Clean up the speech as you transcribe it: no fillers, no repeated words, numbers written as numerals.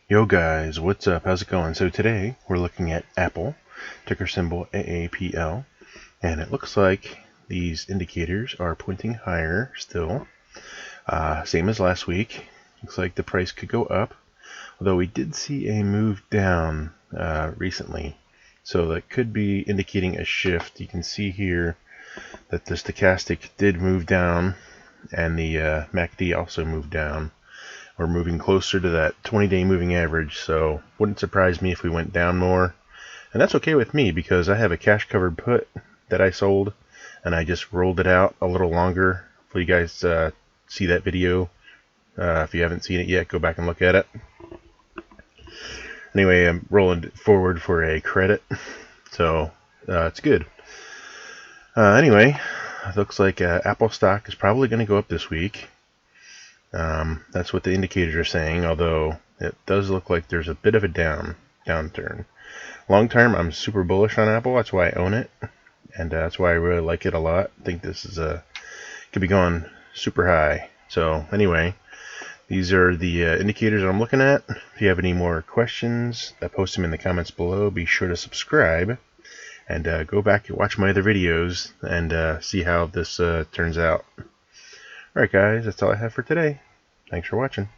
Yo guys, what's up? How's it going? So today we're looking at Apple, ticker symbol AAPL, and it looks like these indicators are pointing higher still. Same as last week. Looks like the price could go up, although we did see a move down recently. So that could be indicating a shift. You can see here that the stochastic did move down and the MACD also moved down. We're moving closer to that 20-day moving average, so wouldn't surprise me if we went down more. And that's okay with me because I have a cash covered put that I sold and I just rolled it out a little longer. Hopefully you guys see that video. If you haven't seen it yet, go back and look at it. Anyway, I'm rolling forward for a credit, so it's good. Anyway, it looks like Apple stock is probably going to go up this week. That's what the indicators are saying, although it does look like there's a bit of a downturn. Long term, I'm super bullish on Apple. That's why I own it, and that's why I really like it a lot. I think this is could be going super high. So anyway, these are the indicators I'm looking at. If you have any more questions, post them in the comments below. Be sure to subscribe and go back and watch my other videos and see how this turns out. Alright guys, that's all I have for today. Thanks for watching.